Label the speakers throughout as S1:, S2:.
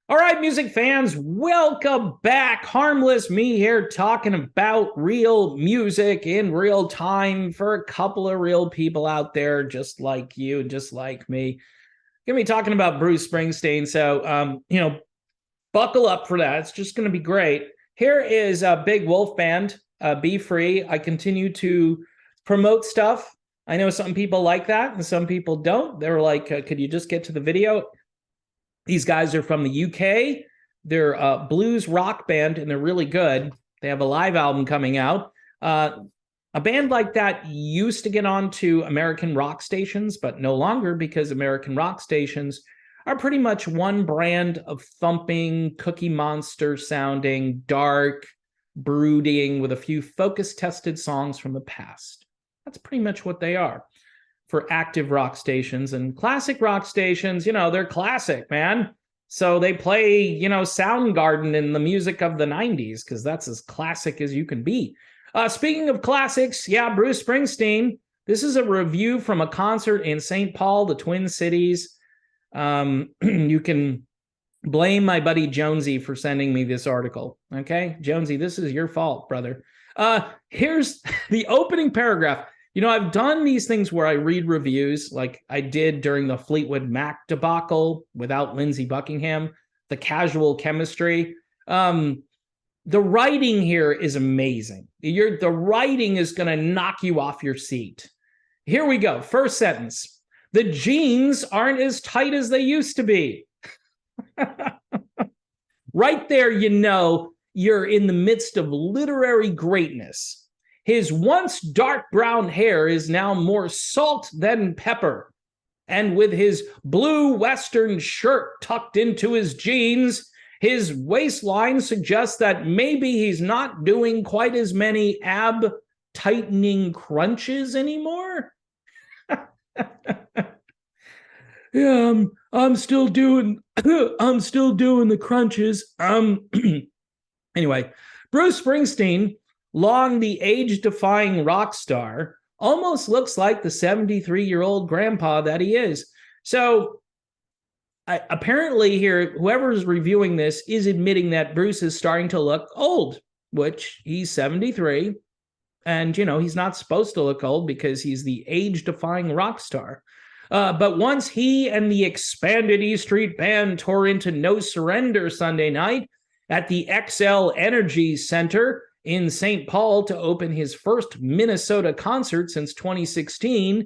S1: All right, music fans, welcome back. Harmless me here talking about real music in real time for a couple of real people out there just like you and just like me. Gonna be talking about Bruce Springsteen. So, buckle up for that. It's just gonna be great. Here is a Big Wolf Band, Be Free. I continue to promote stuff. I know some people like that and some people don't. They're like, could you just get to the video? These guys are from the UK. They're a blues rock band, and they're really good. They have a live album coming out. A band like that used to get onto American rock stations, but no longer because American rock stations are pretty much one brand of thumping, Cookie Monster sounding, dark, brooding, with a few focus tested songs from the past. That's pretty much what they are for active rock stations. And classic rock stations, they're classic, man. So they play, Soundgarden in the music of the 90s because that's as classic as you can be. Speaking of classics, yeah, Bruce Springsteen. This is a review from a concert in St. Paul, the Twin Cities. You can blame my buddy Jonesy for sending me this article. Okay, Jonesy, this is your fault, brother. Here's the opening paragraph. I've done these things where I read reviews like I did during the Fleetwood Mac debacle without Lindsey Buckingham, the casual chemistry. The writing here is amazing. The writing is going to knock you off your seat. Here we go. First sentence. The jeans aren't as tight as they used to be. Right there, you're in the midst of literary greatness. His once dark brown hair is now more salt than pepper. And with his blue Western shirt tucked into his jeans, his waistline suggests that maybe he's not doing quite as many ab-tightening crunches anymore. Yeah, I'm still doing the crunches. Anyway, Bruce Springsteen, long the age-defying rock star, almost looks like the 73-year-old grandpa that he is. So apparently here, whoever's reviewing this is admitting that Bruce is starting to look old, which he's 73. And, he's not supposed to look old because he's the age-defying rock star. But once he and the expanded E Street Band tore into No Surrender Sunday night at the XL Energy Center in St. Paul to open his first Minnesota concert since 2016.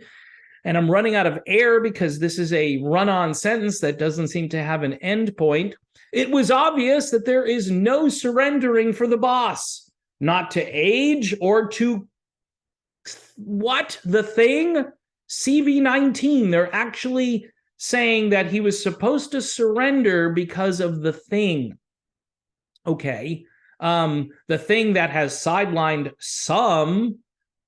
S1: And I'm running out of air because this is a run-on sentence that doesn't seem to have an end point. It was obvious that there is no surrendering for the boss, not to age or to what? The Thing? CV19. They're actually saying that he was supposed to surrender because of The Thing. Okay. The Thing that has sidelined some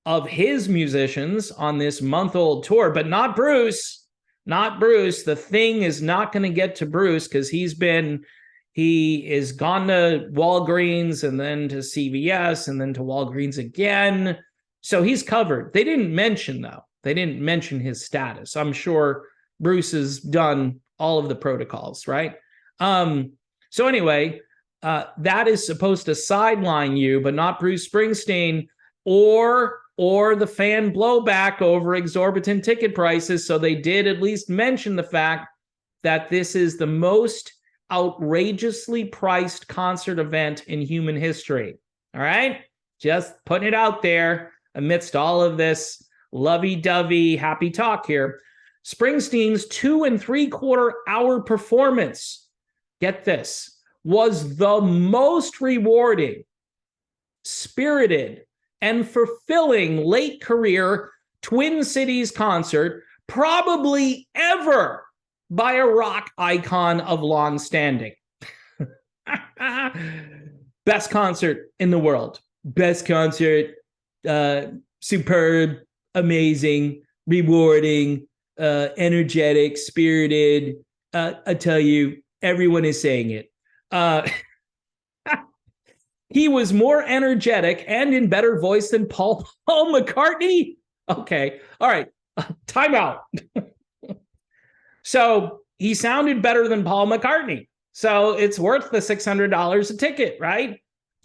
S1: of his musicians on this month-old tour, but not Bruce. Not Bruce. The Thing is not going to get to Bruce because he is gone to Walgreens and then to CVS and then to Walgreens again. So he's covered. They didn't mention his status. I'm sure Bruce has done all of the protocols, right? So anyway, that is supposed to sideline you, but not Bruce Springsteen or the fan blowback over exorbitant ticket prices. So they did at least mention the fact that this is the most outrageously priced concert event in human history. All right? Just putting it out there amidst all of this lovey-dovey happy talk here. Springsteen's 2 3/4 hour performance, get this, was the most rewarding, spirited, and fulfilling late career Twin Cities concert probably ever by a rock icon of long standing. Best concert in the world. Best concert, superb, amazing, rewarding, energetic, spirited. I tell you, everyone is saying it. He was more energetic and in better voice than Paul McCartney. Okay. All right. Time out. So he sounded better than Paul McCartney. So it's worth the $600 a ticket, right?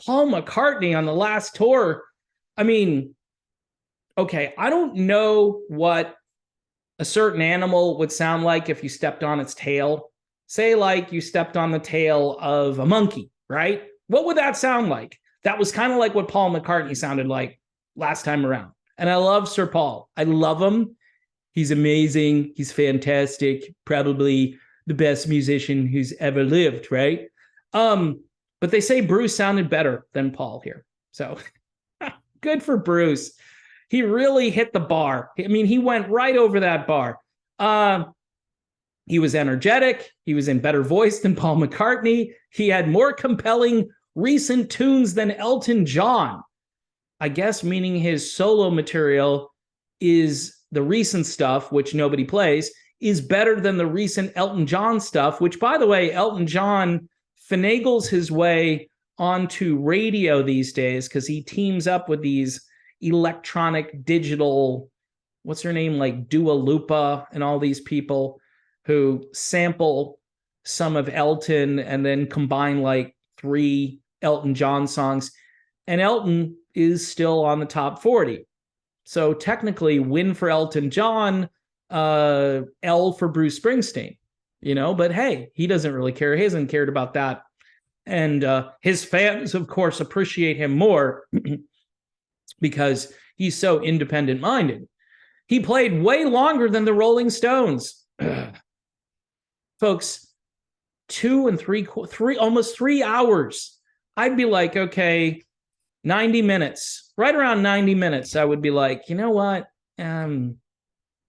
S1: Paul McCartney on the last tour. I mean, okay, I don't know what a certain animal would sound like if you stepped on its tail. Say, like you stepped on the tail of a monkey, right? What would that sound like? That was kind of like what Paul McCartney sounded like last time around. And I love Sir Paul. I love him. He's amazing. He's fantastic. Probably the best musician who's ever lived, right? But they say Bruce sounded better than Paul here. So good for Bruce. He really hit the bar. I mean, he went right over that bar. He was energetic. He was in better voice than Paul McCartney. He had more compelling recent tunes than Elton John. I guess meaning his solo material is the recent stuff, which nobody plays, is better than the recent Elton John stuff, which, by the way, Elton John finagles his way onto radio these days because he teams up with these electronic digital, what's her name, like Dua Lipa and all these people who sample some of Elton and then combine like 3 Elton John songs. And Elton is still on the top 40. So technically, win for Elton John, L for Bruce Springsteen, but hey, he doesn't really care. He hasn't cared about that. And his fans, of course, appreciate him more because he's so independent-minded. He played way longer than the Rolling Stones. Folks, 2 and 3, almost 3 hours. I'd be like, okay, 90 minutes, right around 90 minutes. I would be like, you know what? I'm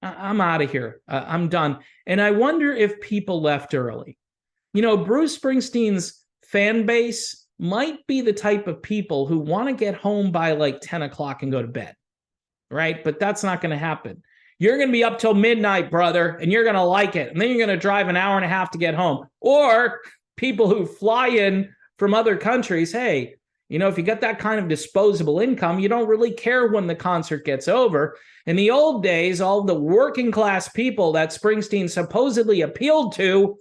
S1: out of here. I'm done. And I wonder if people left early. Bruce Springsteen's fan base might be the type of people who want to get home by like 10 o'clock and go to bed, right? But that's not going to happen. You're going to be up till midnight, brother, and you're going to like it. And then you're going to drive an hour and a half to get home. Or people who fly in from other countries, hey, if you got that kind of disposable income, you don't really care when the concert gets over. In the old days, all the working class people that Springsteen supposedly appealed to,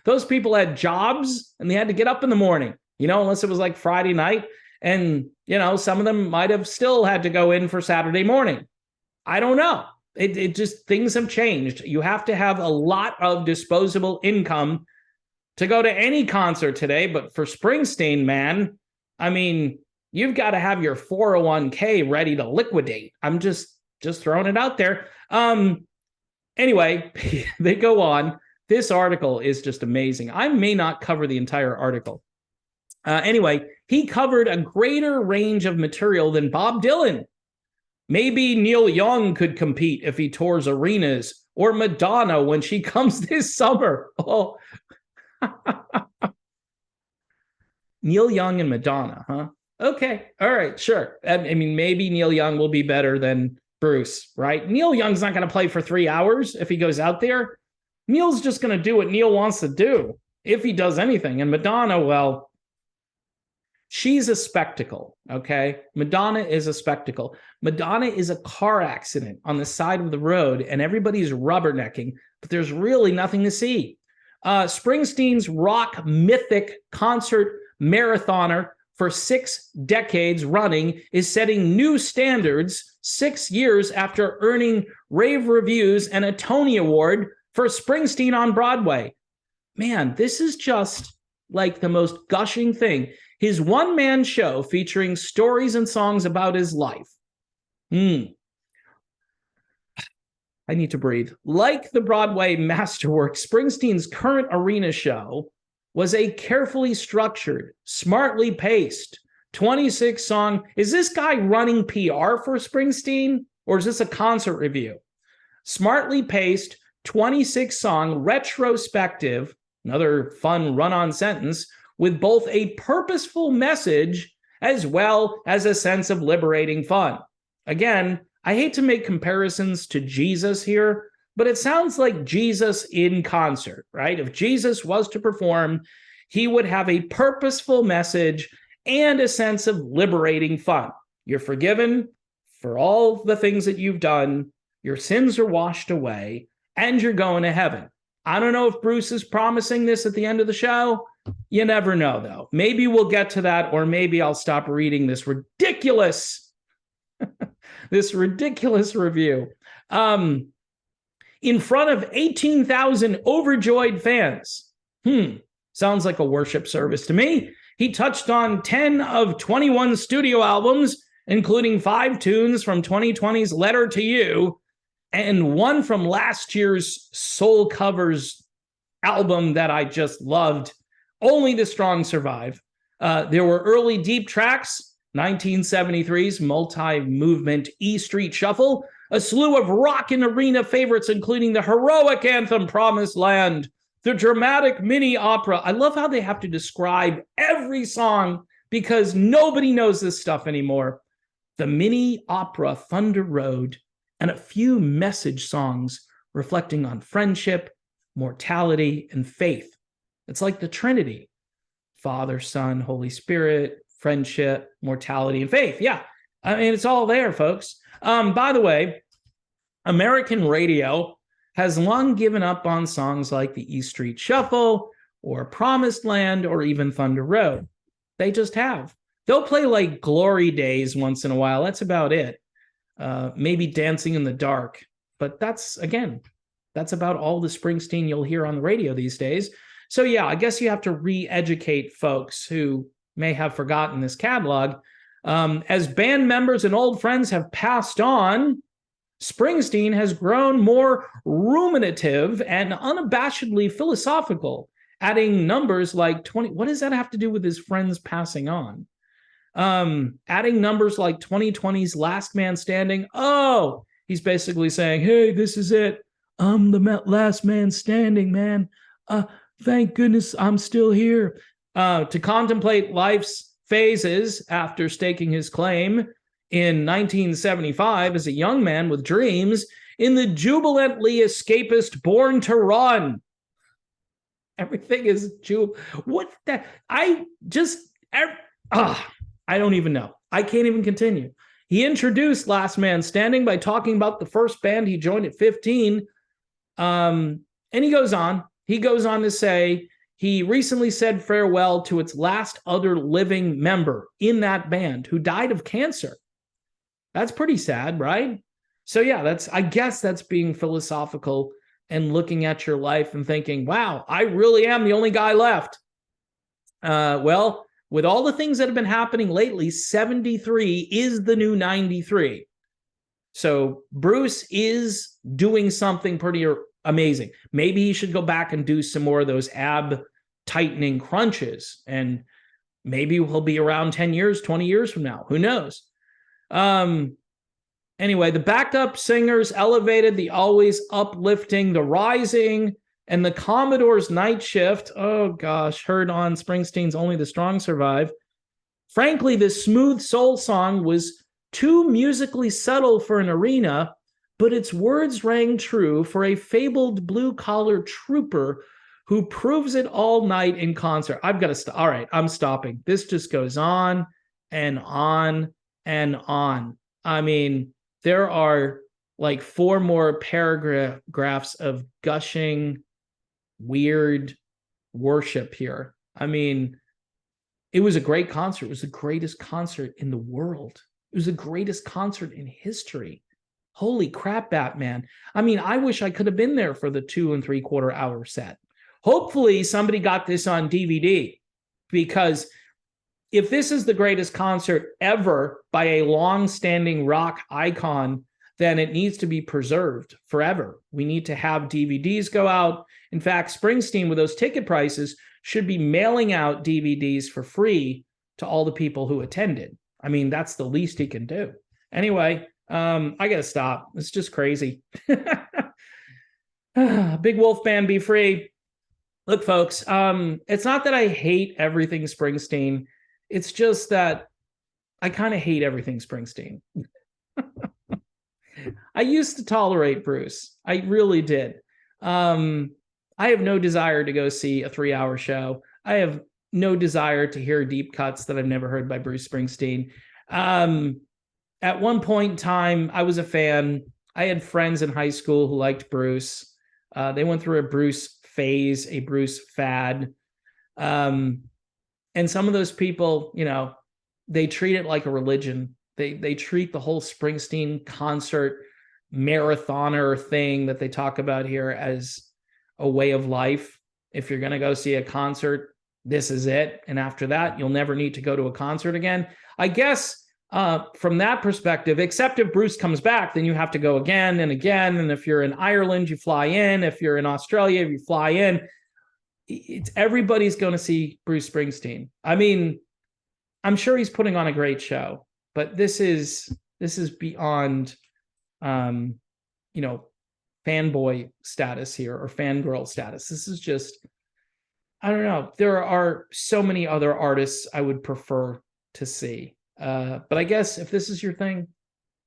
S1: those people had jobs and they had to get up in the morning, unless it was like Friday night. And, some of them might have still had to go in for Saturday morning. I don't know. It just, things have changed. You have to have a lot of disposable income to go to any concert today. But for Springsteen, man, I mean, you've got to have your 401k ready to liquidate. I'm just throwing it out there. Anyway, they go on. This article is just amazing. I may not cover the entire article. Anyway, he covered a greater range of material than Bob Dylan. Maybe Neil Young could compete if he tours arenas, or Madonna when she comes this summer. Oh. Neil Young and Madonna, huh? Okay, all right, sure. I mean, maybe Neil Young will be better than Bruce, right? Neil Young's not going to play for 3 hours if he goes out there. Neil's just going to do what Neil wants to do, if he does anything. And Madonna, well, she's a spectacle, okay? Madonna is a spectacle. Madonna is a car accident on the side of the road, and everybody's rubbernecking, but there's really nothing to see. Springsteen's rock mythic concert marathoner for 6 decades running is setting new standards 6 years after earning rave reviews and a Tony Award for Springsteen on Broadway. Man, this is just like the most gushing thing. His one-man show featuring stories and songs about his life. I need to breathe. Like the Broadway masterwork, Springsteen's current arena show was a carefully structured, smartly paced 26-song. Is this guy running PR for Springsteen, or is this a concert review? Smartly paced 26-song retrospective, another fun run-on sentence, with both a purposeful message as well as a sense of liberating fun. Again, I hate to make comparisons to Jesus here, but it sounds like Jesus in concert, right? If Jesus was to perform, he would have a purposeful message and a sense of liberating fun. You're forgiven for all the things that you've done, your sins are washed away, and you're going to heaven. I don't know if Bruce is promising this at the end of the show. You never know, though. Maybe we'll get to that, or maybe I'll stop reading this ridiculous review. In front of 18,000 overjoyed fans. Sounds like a worship service to me. He touched on 10 of 21 studio albums, including 5 tunes from 2020's Letter to You, and 1 from last year's Soul Covers album that I just loved, Only the Strong Survive. There were early deep tracks, 1973's multi-movement E Street Shuffle, a slew of rock and arena favorites, including the heroic anthem Promised Land, the dramatic mini opera. I love how they have to describe every song because nobody knows this stuff anymore. The mini opera Thunder Road, and a few message songs reflecting on friendship, mortality, and faith. It's like the Trinity: Father, Son, Holy Spirit, friendship, mortality, and faith. Yeah, I mean, it's all there, folks. By the way, American radio has long given up on songs like the E Street Shuffle or Promised Land or even Thunder Road. They just have. They'll play like Glory Days once in a while. That's about it. Maybe Dancing in the Dark. But that's about all the Springsteen you'll hear on the radio these days. So yeah, I guess you have to re-educate folks who may have forgotten this catalog. As band members and old friends have passed on, Springsteen has grown more ruminative and unabashedly philosophical, adding numbers like 20. What does that have to do with his friends passing on? Adding numbers like 2020's Last Man Standing. Oh, he's basically saying, hey, this is it. I'm the last man standing, man. Thank goodness I'm still here. To contemplate life's phases after staking his claim in 1975 as a young man with dreams in the jubilantly escapist Born to Run. Everything is What that? I don't even know. I can't even continue. He introduced Last Man Standing by talking about the first band he joined at 15. And he goes on to say he recently said farewell to its last other living member in that band who died of cancer. That's pretty sad, right? So yeah, I guess that's being philosophical and looking at your life and thinking, wow, I really am the only guy left. Well, with all the things that have been happening lately, 73 is the new 93. So Bruce is doing something pretty amazing. Maybe he should go back and do some more of those ab tightening crunches, and maybe he'll be around 10 years, 20 years from now. Who knows? Anyway, the backup singers elevated the always uplifting The Rising and the Commodore's Night Shift. Oh gosh, heard on Springsteen's Only the Strong Survive. Frankly, this smooth soul song was too musically subtle for an arena, but its words rang true for a fabled blue-collar trooper who proves it all night in concert. I've got to stop. All right, I'm stopping. This just goes on and on and on. I mean, there are like 4 more paragraphs of gushing, weird worship here. I mean, it was a great concert. It was the greatest concert in the world. It was the greatest concert in history. Holy crap, Batman. I mean, I wish I could have been there for the 2 3/4 hour set. Hopefully somebody got this on DVD, because if this is the greatest concert ever by a long-standing rock icon, then it needs to be preserved forever. We need to have DVDs go out. In fact, Springsteen, with those ticket prices, should be mailing out DVDs for free to all the people who attended. I mean, that's the least he can do. Anyway, I got to stop. It's just crazy. Big Wolf Band, be free. Look, folks, it's not that I hate everything Springsteen. It's just that I kind of hate everything Springsteen. I used to tolerate Bruce. I really did. I have no desire to go see a 3-hour show. I have no desire to hear deep cuts that I've never heard by Bruce Springsteen. At one point in time, I was a fan. I had friends in high school who liked Bruce. They went through a Bruce phase, a Bruce fad. And some of those people, you know, they treat it like a religion. They treat the whole Springsteen concert marathoner thing that they talk about here as a way of life. If you're going to go see a concert, this is it. And after that, you'll never need to go to a concert again. I guess from that perspective, except if Bruce comes back, then you have to go again and again. And if you're in Ireland, you fly in. If you're in Australia, you fly in. Everybody's going to see Bruce Springsteen. I mean, I'm sure he's putting on a great show, but this is beyond, you know, fanboy status here or fangirl status. This is just, I don't know. There are so many other artists I would prefer to see. But I guess if this is your thing,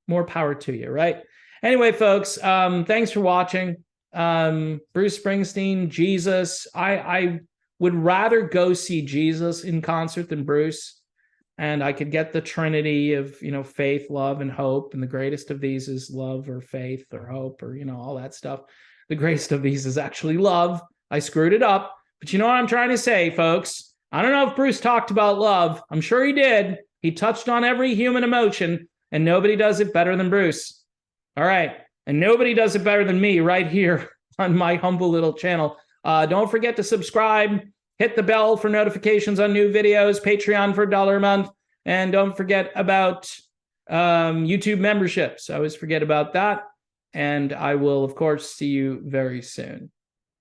S1: more power to you, right? Anyway, folks, thanks for watching. Bruce Springsteen, Jesus. I would rather go see Jesus in concert than Bruce. And I could get the trinity of, you know, faith, love, and hope. And the greatest of these is love or faith or hope or, you know, all that stuff. The greatest of these is actually love. I screwed it up. But you know what I'm trying to say, folks? I don't know if Bruce talked about love. I'm sure he did. He touched on every human emotion, and nobody does it better than Bruce. All right. And nobody does it better than me right here on my humble little channel. Don't forget to subscribe. Hit the bell for notifications on new videos, Patreon for $1 a month, and don't forget about YouTube memberships. I always forget about that, and I will, of course, see you very soon.